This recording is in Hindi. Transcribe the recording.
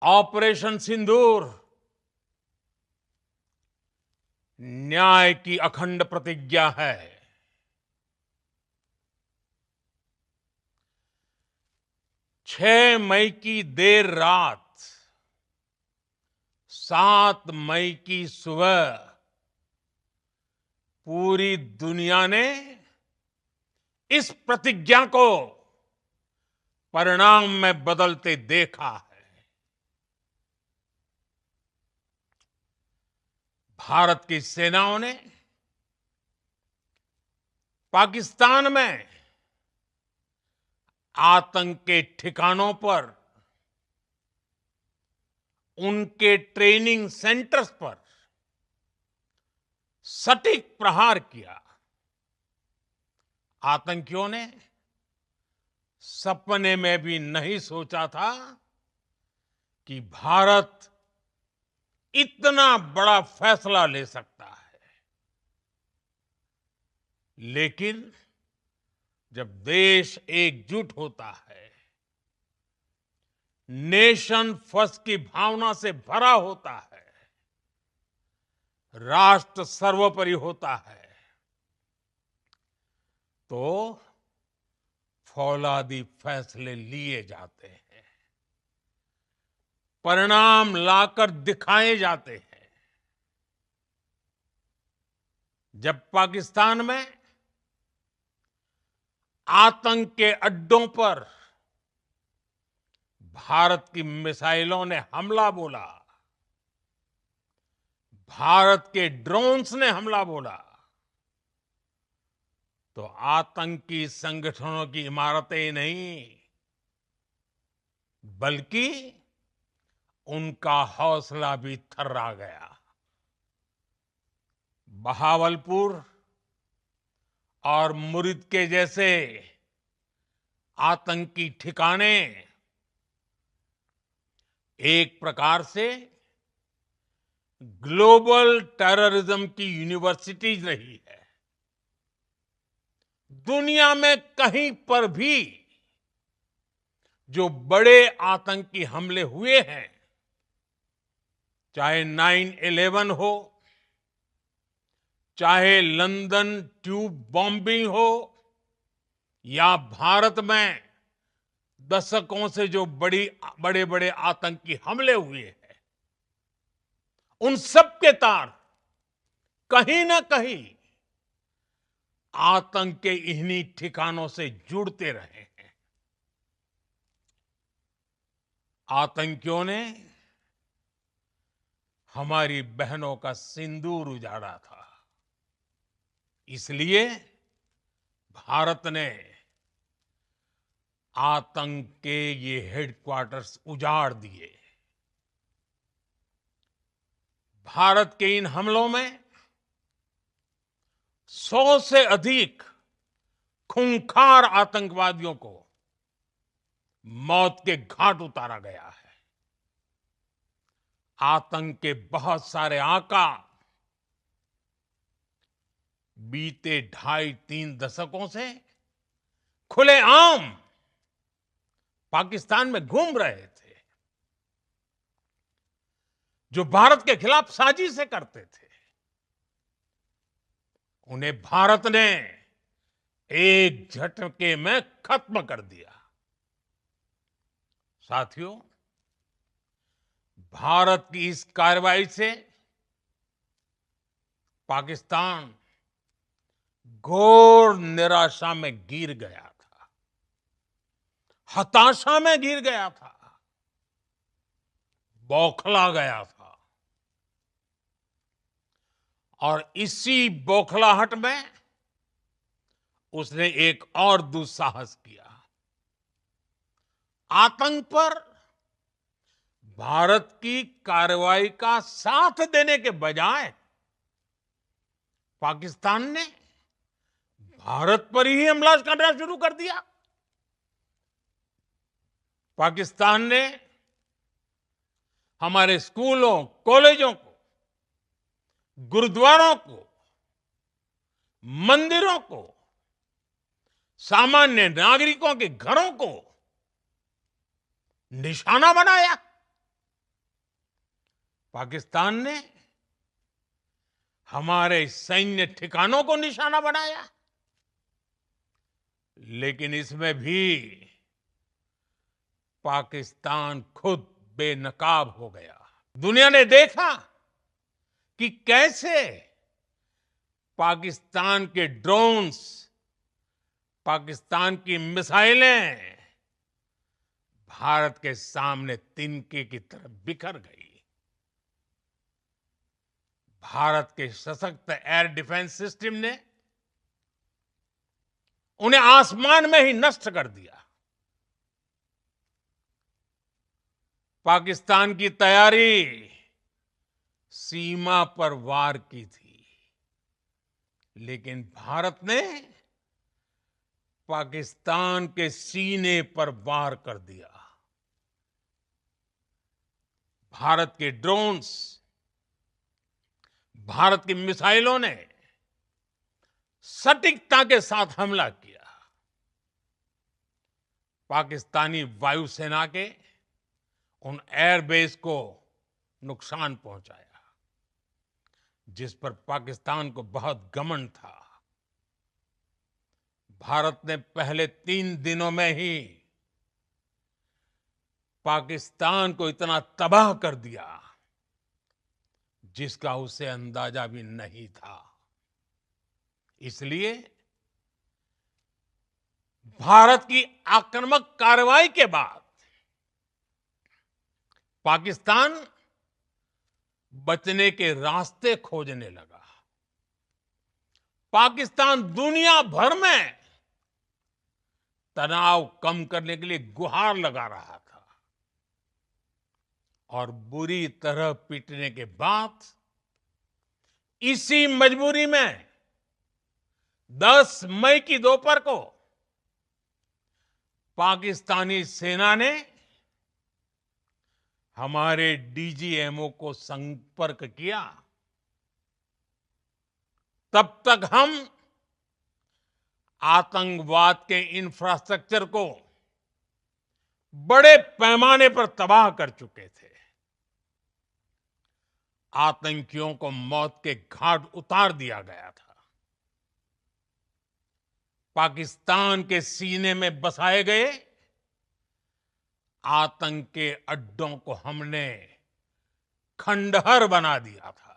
ऑपरेशन सिंदूर न्याय की अखंड प्रतिज्ञा है। 6 मई की देर रात, 7 मई की सुबह पूरी दुनिया ने इस प्रतिज्ञा को परिणाम में बदलते देखा है। भारत की सेनाओं ने पाकिस्तान में आतंक के ठिकानों पर, उनके ट्रेनिंग सेंटर्स पर सटीक प्रहार किया। आतंकियों ने सपने में भी नहीं सोचा था कि भारत इतना बड़ा फैसला ले सकता है। लेकिन जब देश एकजुट होता है, नेशन फर्स्ट की भावना से भरा होता है, राष्ट्र सर्वोपरि होता है, तो फौलादी फैसले लिए जाते हैं, परिणाम लाकर दिखाए जाते हैं। जब पाकिस्तान में आतंक के अड्डों पर भारत की मिसाइलों ने हमला बोला, भारत के ड्रोन्स ने हमला बोला, तो आतंकी संगठनों की इमारतें नहीं, बल्कि उनका हौसला भी थर्रा गया। बहावलपुर और मुरिद के जैसे आतंकी ठिकाने एक प्रकार से ग्लोबल टेररिज्म की यूनिवर्सिटीज रही है। दुनिया में कहीं पर भी जो बड़े आतंकी हमले हुए हैं, चाहे 9/11 हो, चाहे लंदन ट्यूब बॉम्बिंग हो, या भारत में दशकों से जो बड़े बड़े आतंकी हमले हुए हैं, उन सब के तार कहीं ना कहीं आतंक के इन्हीं ठिकानों से जुड़ते रहे हैं। आतंकियों ने हमारी बहनों का सिंदूर उजाड़ा था, इसलिए भारत ने आतंक के ये हेडक्वार्टर्स उजाड़ दिए। भारत के इन हमलों में 100 से अधिक खूंखार आतंकवादियों को मौत के घाट उतारा गया है। आतंक के बहुत सारे आका बीते 2.5-3 दशकों से खुलेआम पाकिस्तान में घूम रहे थे, जो भारत के खिलाफ साजिशें करते थे। उन्हें भारत ने एक झटके में खत्म कर दिया। साथियों, भारत की इस कार्रवाई से पाकिस्तान घोर निराशा में गिर गया था, हताशा में गिर गया था, बौखला गया था। और इसी बौखलाहट में उसने एक और दुस्साहस किया। आतंक पर भारत की कार्रवाई का साथ देने के बजाय पाकिस्तान ने भारत पर ही हमला करना शुरू कर दिया। पाकिस्तान ने हमारे स्कूलों, कॉलेजों को, गुरुद्वारों को, मंदिरों को, सामान्य नागरिकों के घरों को निशाना बनाया। पाकिस्तान ने हमारे सैन्य ठिकानों को निशाना बनाया, लेकिन इसमें भी पाकिस्तान खुद बेनकाब हो गया। दुनिया ने देखा कि कैसे पाकिस्तान के ड्रोन्स, पाकिस्तान की मिसाइलें भारत के सामने तिनके की तरह बिखर गई। भारत के सशक्त एयर डिफेंस सिस्टम ने उन्हें आसमान में ही नष्ट कर दिया। पाकिस्तान की तैयारी सीमा पर वार की थी, लेकिन भारत ने पाकिस्तान के सीने पर वार कर दिया। भारत के ड्रोन्स, भारत की मिसाइलों ने सटीकता के साथ हमला किया। पाकिस्तानी वायुसेना के उन एयरबेस को नुकसान पहुंचाया, जिस पर पाकिस्तान को बहुत घमंड था। भारत ने पहले 3 दिनों में ही पाकिस्तान को इतना तबाह कर दिया जिसका उसे अंदाजा भी नहीं था। इसलिए भारत की आक्रामक कार्रवाई के बाद पाकिस्तान बचने के रास्ते खोजने लगा। पाकिस्तान दुनिया भर में तनाव कम करने के लिए गुहार लगा रहा था, और बुरी तरह पीटने के बाद इसी मजबूरी में 10 मई की दोपहर को पाकिस्तानी सेना ने हमारे डीजीएमओ को संपर्क किया। तब तक हम आतंकवाद के इंफ्रास्ट्रक्चर को बड़े पैमाने पर तबाह कर चुके थे। आतंकियों को मौत के घाट उतार दिया गया था। पाकिस्तान के सीने में बसाए गए आतंक के अड्डों को हमने खंडहर बना दिया था।